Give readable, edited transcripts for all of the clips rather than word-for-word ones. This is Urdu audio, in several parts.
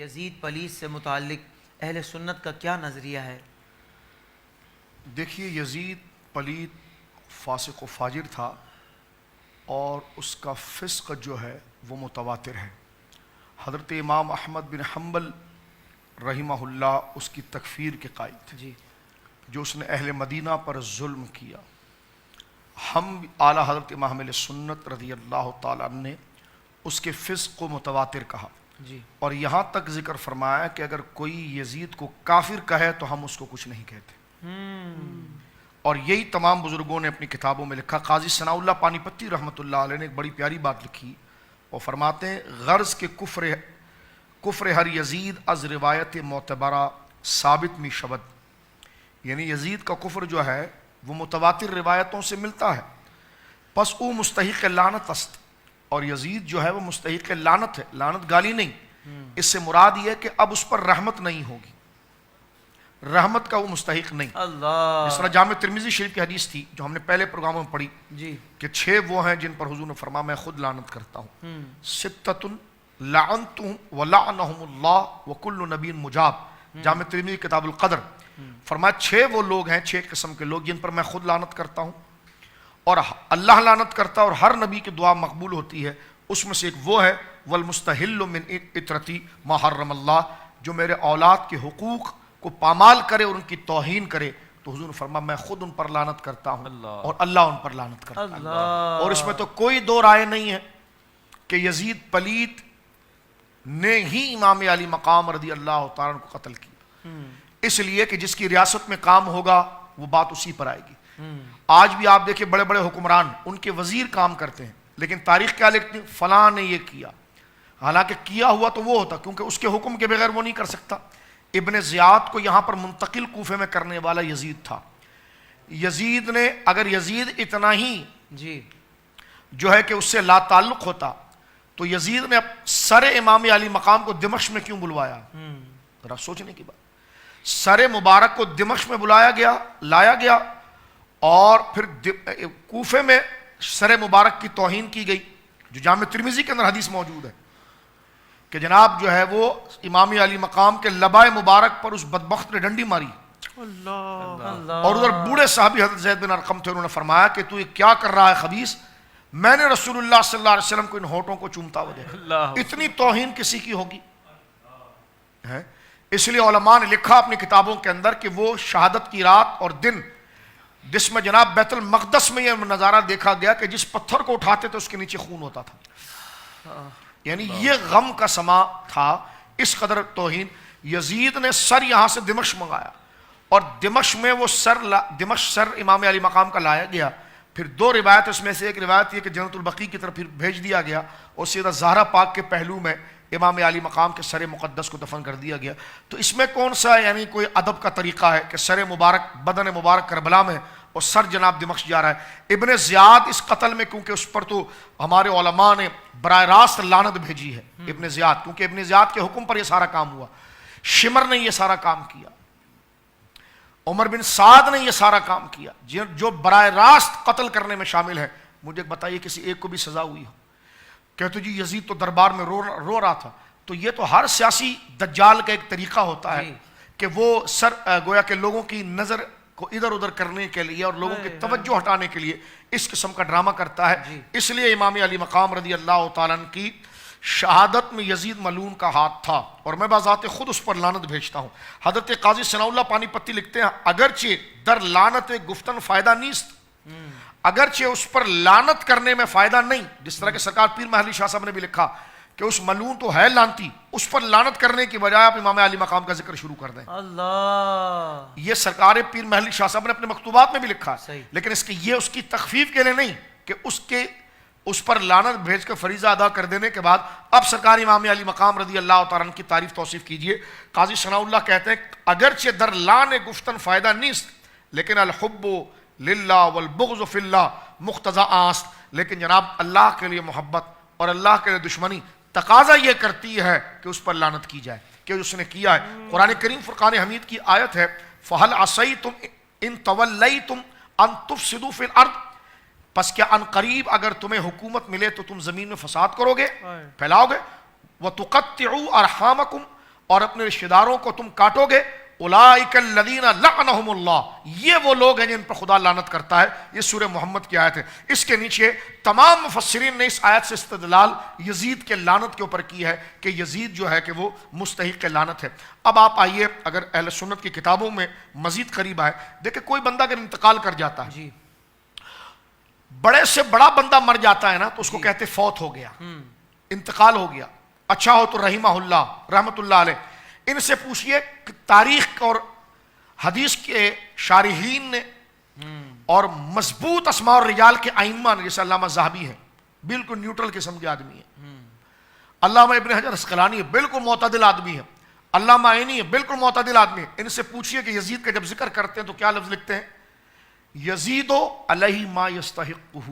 یزید پلیت سے متعلق اہل سنت کا کیا نظریہ ہے؟ دیکھیے، یزید پلیت فاسق و فاجر تھا اور اس کا فسق جو ہے وہ متواتر ہے۔ حضرت امام احمد بن حنبل رحمہ اللہ اس کی تکفیر کے قائل تھے، جی، جو اس نے اہل مدینہ پر ظلم کیا۔ ہم اعلیٰ حضرت امام اہل سنت رضی اللہ تعالیٰ عنہ نے اس کے فسق کو متواتر کہا، جی، اور یہاں تک ذکر فرمایا کہ اگر کوئی یزید کو کافر کہے تو ہم اس کو کچھ نہیں کہتے۔ اور یہی تمام بزرگوں نے اپنی کتابوں میں لکھا۔ قاضی ثناء اللہ پانی پتی رحمۃ اللہ علیہ نے ایک بڑی پیاری بات لکھی، وہ فرماتے ہیں غرض کے کفر ہر یزید از روایت معتبرہ ثابت می شود، یعنی یزید کا کفر جو ہے وہ متواتر روایتوں سے ملتا ہے، پس او مستحق لعنت است، اور یزید جو ہے وہ مستحق لعنت ہے، لعنت گالی نہیں۔ اس سے مراد یہ ہے کہ اب اس پر رحمت نہیں ہوگی، رحمت کا وہ مستحق نہیں۔ اللہ، جس طرح جامع ترمذی شریف کی حدیث تھی جو ہم نے پہلے پروگراموں میں پڑھی جی، کہ 6 وہ ہیں جن پر حضور نے فرمایا میں خود لعنت کرتا ہوں، ستۃ لعنتہم ولعنہم اللہ وکل نبی مجاب، جامع ترمذی کتاب القدر۔ فرمایا 6 وہ لوگ ہیں، 6 قسم کے لوگ جن پر میں خود لعنت کرتا ہوں اور اللہ لعنت کرتا ہے اور ہر نبی کی دعا مقبول ہوتی ہے۔ اس میں سے ایک وہ ہے والمستحل من اطرتی ما حرم اللہ، جو میرے اولاد کے حقوق کو پامال کرے اور ان کی توہین کرے، تو حضور نے فرمایا میں خود ان پر لعنت کرتا ہوں اور اللہ ان پر لعنت کرتا ہے۔ اور اس میں تو کوئی دو رائے نہیں ہے کہ یزید پلیت نے ہی امام علی مقام رضی اللہ تعالیٰ عنہ کو قتل کیا، اس لیے کہ جس کی ریاست میں کام ہوگا وہ بات اسی پر آئے گی۔ آج بھی آپ دیکھیں بڑے بڑے حکمران، ان کے وزیر کام کرتے ہیں لیکن تاریخ کیا لکھتی ہے؟ فلاں نے یہ کیا، حالانکہ کیا ہوا تو وہ ہوتا، کیونکہ اس کے حکم کے بغیر وہ نہیں کر سکتا۔ ابن زیاد کو یہاں پر منتقل کوفے میں کرنے والا یزید تھا۔ یزید نے، اگر یزید اتنا ہی جی، جو ہے کہ اس سے لا تعلق ہوتا تو یزید نے سر امام علی مقام کو دمشق میں کیوں بلوایا؟ ذرا سوچنے کی بات۔ سر مبارک کو دمشق میں بلایا گیا، لایا گیا، اور پھر کوفے میں سر مبارک کی توہین کی گئی، جو جامع ترمذی کے اندر حدیث موجود ہے کہ جناب جو ہے وہ امام علی مقام کے لبائے مبارک پر اس بدبخت نے ڈنڈی ماری، اور ادھر بوڑھے صحابی حضرت زید بن ارقم تھے، انہوں نے فرمایا کہ تو یہ کیا کر رہا ہے خبیث؟ میں نے رسول اللہ صلی اللہ علیہ وسلم کو ان ہونٹوں کو چومتا ہوا دیکھا۔ اتنی توہین کسی کی ہوگی؟ اس لیے علماء نے لکھا اپنی کتابوں کے اندر کہ وہ شہادت کی رات اور دن جس میں جناب بیت المقدس میں یہ نظارہ دیکھا گیا کہ جس پتھر کو اٹھاتے تھے اس کے نیچے خون ہوتا تھا، یعنی یہ غم کا سما تھا، اس قدر توہین۔ یزید نے سر یہاں سے دمشق منگایا، اور دمشق میں وہ سر امام علی مقام کا لایا گیا۔ پھر 2 روایت، اس میں سے ایک روایت یہ کہ جنت البقیع کی طرف پھر بھیج دیا گیا اور سیدھا زہرا پاک کے پہلو میں امام علی مقام کے سر مقدس کو دفن کر دیا گیا۔ تو اس میں کون سا یعنی کوئی ادب کا طریقہ ہے کہ سر مبارک، بدن مبارک کربلا میں اور سر جناب دمشق جا رہا ہے؟ ابن زیاد اس قتل میں، کیونکہ اس پر تو ہمارے علماء نے براہ راست لعنت بھیجی ہے ابن زیاد، کیونکہ ابن زیاد کے حکم پر یہ سارا کام ہوا۔ شمر نے یہ سارا کام کیا، عمر بن سعد نے یہ سارا کام کیا، جو براہ راست قتل کرنے میں شامل ہے۔ مجھے بتائیے کسی ایک کو بھی سزا ہوئی ہو؟ کہتے جی یزید تو دربار میں رو رہا تھا۔ تو یہ تو ہر سیاسی دجال کا ایک طریقہ ہوتا ہے کہ وہ گویا کہ لوگوں کی نظر کو ادھر ادھر کرنے کے لیے اور لوگوں کی توجہ ہٹانے کے لیے اس قسم کا ڈرامہ کرتا ہے۔ اس لیے امام علی مقام رضی اللہ تعالیٰ عنہ کی شہادت میں یزید ملعون کا ہاتھ تھا، اور میں بذات خود اس پر لعنت بھیجتا ہوں۔ حضرت قاضی ثناء اللہ پانی پتی لکھتے ہیں اگرچہ در لعنت گفتن فائدہ نیست، اگرچہ اس پر لعنت کرنے میں فائدہ نہیں، جس طرح کہ سرکار پیر محلی شاہ صاحب نے بھی لکھا کہ اس ملعون تو ہے لعنتی، اس پر لعنت کرنے کی بجائے آپ امام علی مقام کا ذکر شروع کر دیں۔ اللہ، یہ سرکار پیر محلی شاہ صاحب نے اپنے مکتوبات میں بھی لکھا، لیکن یہ اس کی تخفیف کے لیے نہیں کہ اس پر لعنت بھیج کر فریضہ ادا کر دینے کے بعد اب سرکار امام علی مقام رضی اللہ تعالیٰ عنہ کی تعریف توصیف کیجئے۔ قاضی ثناء اللہ کہتے ہیں اگرچہ در لعن گفتن فائدہ نیست، لیکن الحب للہ والبغض فی اللہ مقتضا است، لیکن جناب اللہ کے لیے محبت اور اللہ کے لیے دشمنی تقاضا یہ کرتی ہے کہ اس پر لعنت کی جائے کہ اس نے کیا ہے۔ قرآن کریم فرقان حمید کی آیت ہے فَهَلْ عَصَيْتُمْ إِن تَوَلَّيْتُمْ أَن تُفْسِدُوا فِي الْأَرْضِ، پس کیا ان قریب اگر تمہیں حکومت ملے تو تم زمین میں فساد کرو گے، پھیلاؤ گے؟ وَتُقَطِّعُوا أَرْحَامَكُمْ، اور اپنے رشتہ داروں کو تم کاٹو گے، اولئک الذین لعنہم اللہ، یہ وہ لوگ ہیں جن پر خدا لعنت کرتا ہے۔ یہ سورہ محمد کی آیت ہے۔ اس کے نیچے تمام مفسرین نے اس آیت سے استدلال یزید کے لعنت کے اوپر کی ہے کہ یزید جو ہے کہ وہ مستحق لعنت ہے۔ اب آپ آئیے اگر اہل سنت کی کتابوں میں مزید قریب آئے، دیکھیں کوئی بندہ اگر انتقال کر جاتا ہے، جی بڑے سے بڑا بندہ مر جاتا ہے نا، تو اس کو کہتے فوت ہو گیا، انتقال ہو گیا۔ اچھا ہو تو رحمہ اللہ، رحمت اللہ علیہ، ان سے پوچھئے کہ تاریخ اور حدیث کے شارحین نے اور مضبوط اسماء الرجال کے ائمہ نے، جیسے علامہ ذہبی ہیں، بالکل نیوٹرل قسم کے آدمی ہیں، علامہ ابن حجر اسقلانی ہے، بالکل معتدل آدمی ہے، علامہ عینی ہے، بالکل معتدل آدمی ہے، ان سے پوچھئے کہ یزید کا جب ذکر کرتے ہیں تو کیا لفظ لکھتے ہیں؟ یزید علیہ ما یستحقہ۔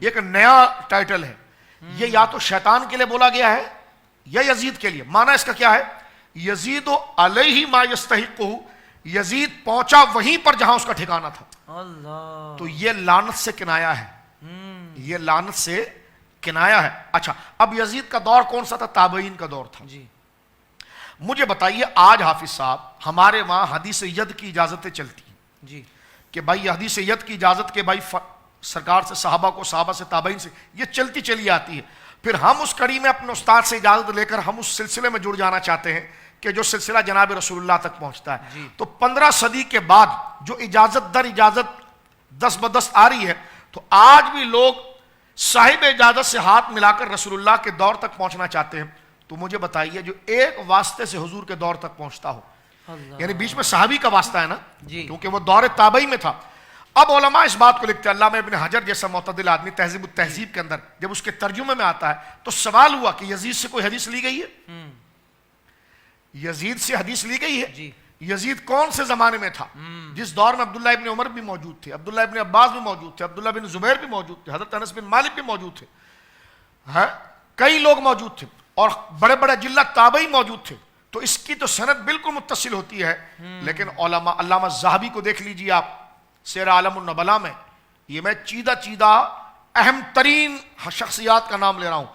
یہ ایک نیا ٹائٹل ہے، یہ یا تو شیطان کے لیے بولا گیا ہے یا یزید کے لیے۔ معنی اس کا کیا ہے؟ یزید علیہ ما یستحقہ، یزید پہنچا وہیں پر جہاں اس کا ٹھکانہ تھا۔ اللہ، تو یہ لعنت سے کنایا ہے، یہ لعنت سے کنایا ہے۔ اچھا اب یزید کا دور کون سا تھا؟ تابعین کا دور تھا۔ جی مجھے بتائیے آج حافظ صاحب ہمارے وہاں حدیث ید کی اجازتیں چلتی ہیں جی کہ بھائی حدیث ید کی اجازت کے بھائی سرکار سے صحابہ کو، صحابہ سے تابعین سے، یہ چلتی چلی آتی ہے۔ پھر ہم اس کڑی میں اپنے استاد سے اجازت لے کر ہم اس سلسلے میں جڑ جانا چاہتے ہیں کہ جو سلسلہ جناب رسول اللہ تک پہنچتا ہے۔ جی۔ تو 15 صدی کے بعد جو اجازت در اجازت دست بدست آ رہی ہے، تو آج بھی لوگ صاحب اجازت سے ہاتھ ملا کر رسول اللہ کے دور تک پہنچنا چاہتے ہیں۔ تو مجھے بتائیے جو ایک واسطے سے حضور کے دور تک پہنچتا ہو، اللہ، یعنی بیچ میں صحابی کا واسطہ ہے نا، جی کیونکہ وہ دور تابعی میں تھا۔ اب علماء اس بات کو لکھتے ہیں، علامہ ابن حجر جیسا معتدل آدمی تہذیب التہذیب کے اندر جب اس کے ترجمے میں آتا ہے تو سوال ہوا کہ یزید سے کوئی حدیث لی گئی ہے؟ یزید سے حدیث لی گئی ہے؟ جی یزید کون سے زمانے میں تھا؟ جس دور میں عبداللہ ابن عمر بھی موجود تھے، عبداللہ ابن عباس بھی موجود تھے، عبداللہ بن زبیر بھی موجود تھے، حضرت انس بن مالک بھی موجود تھے، ہاں کئی لوگ موجود تھے اور بڑے بڑے جلہ تابعی موجود تھے۔ تو اس کی تو سند بالکل متصل ہوتی ہے، لیکن علماء، علامہ ذہبی کو دیکھ لیجیے آپ سیر عالم النبلاء میں، یہ میں چیدہ اہم ترین شخصیات کا نام لے رہا ہوں۔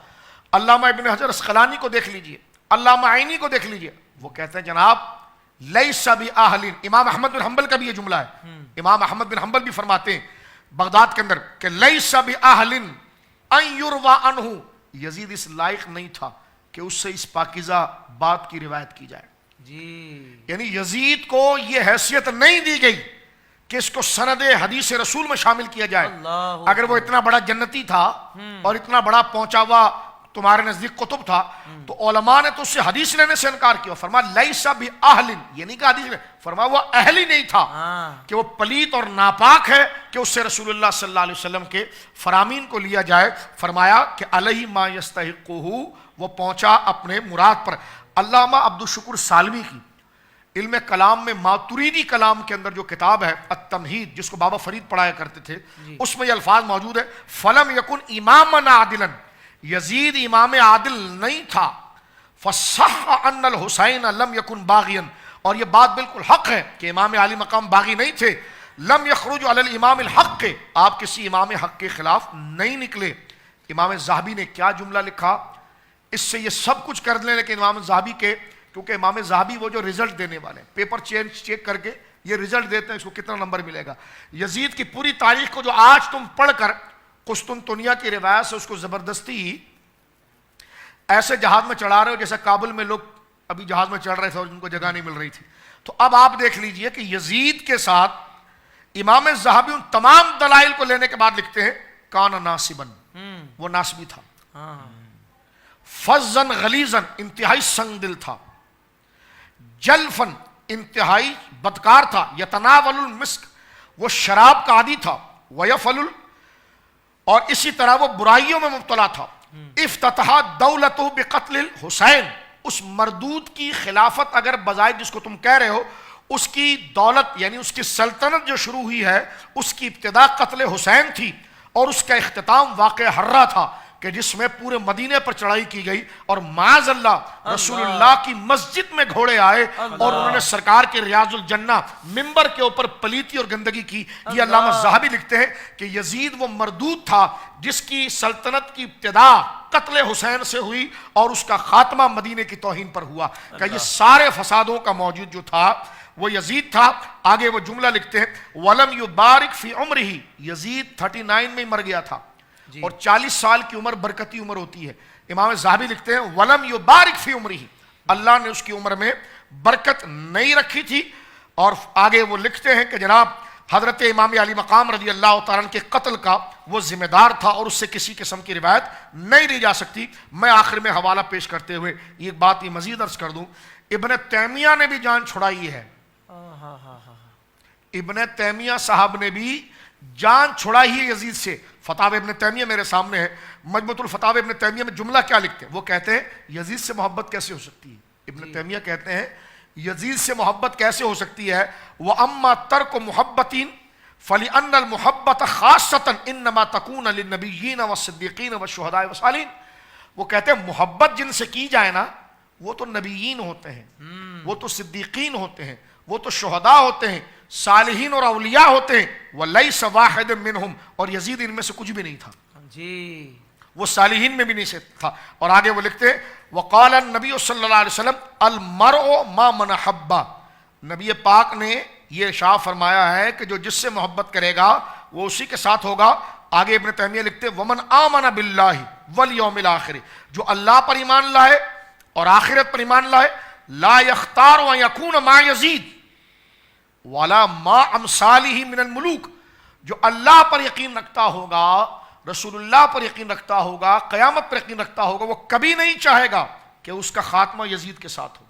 علامہ ابن حجر اسقلانی کو دیکھ لیجیے، علامہ عینی کو دیکھ لیجیے، وہ کہتے ہیں جناب لیس بأہل، امام احمد بن حنبل کا بھی یہ جملہ ہے، امام احمد بن حنبل بھی فرماتے ہیں بغداد کے اندر کہ لیس بأہل ان یروى عنہ، یزید اس لائق نہیں تھا کہ اس سے اس پاکیزہ بات کی روایت کی جائے۔ جی یعنی یزید کو یہ حیثیت نہیں دی گئی کہ اس کو سند حدیث رسول میں شامل کیا جائے۔ اللہ، اگر وہ اتنا بڑا جنتی تھا اور اتنا بڑا پہنچا ہوا تمہارے نزدیک قطب تھا تو علماء نے تو اس سے حدیث لینے سے انکار کیا، فرمایا لیس بأہل، یہ نہیں کہا حدیث لینے، فرمایا وہ اہل ہی نہیں تھا کہ وہ پلیت اور ناپاک ہے کہ اس سے رسول اللہ صلی اللہ علیہ وسلم کے فرامین کو لیا جائے۔ فرمایا کہ علیہ ما یستحقہ، وہ پہنچا اپنے مراد پر۔ علامہ عبدالشکر سالمی کی علم کلام میں ماتریدی کلام کے اندر جو کتاب ہے التمہید، جس کو بابا فرید پڑھایا کرتے تھے، اس میں یہ الفاظ موجود ہے فلم یکن اماما عادلا، یزید امام عادل نہیں تھا، فصح ان الحسین لم یکن باغیا، اور یہ بات بالکل حق ہے کہ امام عالی مقام باغی نہیں تھے، لم یخرج علی الامام الحق، آپ کسی امام حق کے خلاف نہیں نکلے۔ امام ذہبی نے کیا جملہ لکھا، اس سے یہ سب کچھ کر لیں، لیکن امام ذہبی کے، کیونکہ امام ذہبی وہ جو رزلٹ دینے والے ہیں، پیپر چیک کر کے یہ رزلٹ دیتے ہیں اس کو کتنا نمبر ملے گا۔ یزید کی پوری تاریخ کو جو آج تم پڑھ کر قسطنطنیہ کی روایت سے اس کو زبردستی ایسے جہاز میں چڑھا رہے ہو جیسا کابل میں لوگ ابھی جہاز میں چڑھ رہے تھے اور ان کو جگہ نہیں مل رہی تھی۔ تو اب آپ دیکھ لیجئے کہ یزید کے ساتھ امام ذہبی ان تمام دلائل کو لینے کے بعد لکھتے ہیں کان ناصبا، وہ ناصبی تھا، فظن غلیظن، انتہائی سنگ دل تھا، جلفن، انتہائی بدکار تھا، یتناول المسک، وہ شراب کا عادی تھا، ویفعل، اور اسی طرح وہ برائیوں میں مبتلا تھا، افتتح دولتہ بقتل الحسین، اس مردود کی خلافت اگر بظاہر جس کو تم کہہ رہے ہو، اس کی دولت یعنی اس کی سلطنت جو شروع ہوئی ہے اس کی ابتدا قتل حسین تھی اور اس کا اختتام واقع حرہ تھا، کہ جس میں پورے مدینے پر چڑھائی کی گئی اور معاذ اللہ رسول اللہ کی مسجد میں گھوڑے آئے اور انہوں نے سرکار کے ریاض الجنہ ممبر کے اوپر پلیتی اور گندگی کی. یہ علامہ ذہبی لکھتے ہیں کہ یزید وہ مردود تھا جس کی سلطنت کی ابتدا قتل حسین سے ہوئی اور اس کا خاتمہ مدینے کی توہین پر ہوا. کہ یہ سارے فسادوں کا موجود جو تھا وہ یزید تھا. آگے وہ جملہ لکھتے ہیں وَلَمْ يُبَارِكْ فِي عُمْرِهِ, یزید 39 میں مر گیا تھا اور 40 سال کی عمر برکتی عمر ہوتی ہے. امام ذہبی لکھتے ہیں وَلَمْ يُبَارِكْ فِي عُمْرِهِ, اللہ نے اس کی عمر میں برکت نہیں رکھی تھی. اور آگے وہ لکھتے ہیں کہ جناب حضرت امام علی مقام رضی اللہ تعالیٰ کے قتل کا وہ ذمہ دار تھا اور اس سے کسی قسم کی روایت نہیں لی جا سکتی. میں آخر میں حوالہ پیش کرتے ہوئے ایک بات یہ مزید عرض کر دوں, ابن تیمیہ نے بھی جان چھڑائی ہے. ابن تیمیہ صاحب نے بھی جان چھڑائی ہے یزید سے. فتاوی ابن تیمیہ میرے سامنے ہے, مجموعۃ الفتاوی ابن تیمیہ میں جملہ کیا لکھتے ہیں, وہ کہتے ہیں یزید سے محبت کیسے ہو سکتی ہے. ابن تیمیہ کہتے ہیں یزید سے محبت کیسے ہو سکتی ہے, وَأَمَّا تَرْكُ مُحَبَّتٍ فَلِأَنَّ الْمُحَبَّةَ خَاصَّةً إِنَّمَا تَكُونَ لِلنَّبِيِّينَ وَالصِّدِّيقِينَ وَالشُّهَدَاءِ وَالصَّالِحِينَ. وہ کہتے ہیں محبت جن سے کی جائے نا وہ تو نبیین ہوتے ہیں, وہ تو صدیقین ہوتے ہیں, وہ تو شہداء ہوتے ہیں, صالحین اور اولیاء ہوتے ہیں. وَلَيْسَ وَاحِدٌ مِّنْهُمْ, اور یزید ان میں سے کچھ بھی نہیں تھا جی, وہ صالحین میں بھی نہیں سے تھا. اور آگے وہ لکھتے ہیں وقال النبی صلی اللہ علیہ وسلم المرء ما من حب, نبی پاک نے یہ ارشاد فرمایا ہے کہ جو جس سے محبت کرے گا وہ اسی کے ساتھ ہوگا. آگے ابن تیمیہ لکھتے ہیں ومن آمن باللہ والیوم الآخر, جو اللہ پر ایمان لائے اور آخرت پر ایمان لائے, لا یختار ان یکون مع یزید ولا مع امثالہ من الملوک, جو اللہ پر یقین رکھتا ہوگا, رسول اللہ پر یقین رکھتا ہوگا, قیامت پر یقین رکھتا ہوگا, وہ کبھی نہیں چاہے گا کہ اس کا خاتمہ یزید کے ساتھ ہو.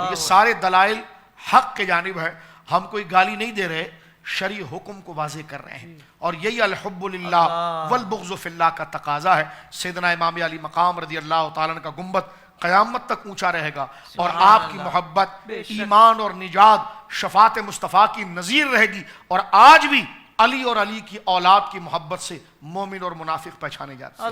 یہ سارے دلائل حق کے جانب ہے, ہم کوئی گالی نہیں دے رہے, شرعی حکم کو واضح کر رہے ہیں. اور یہی الحب للہ والبغض فی اللہ کا تقاضا ہے. سیدنا امام علی مقام رضی اللہ تعالیٰ کا گنبد قیامت تک اونچا رہے گا اور آپ کی محبت ایمان اور نجات شفاعت مصطفیٰ کی نظیر رہے گی. اور آج بھی علی اور علی کی اولاد کی محبت سے مومن اور منافق پہچانے جاتے ہیں.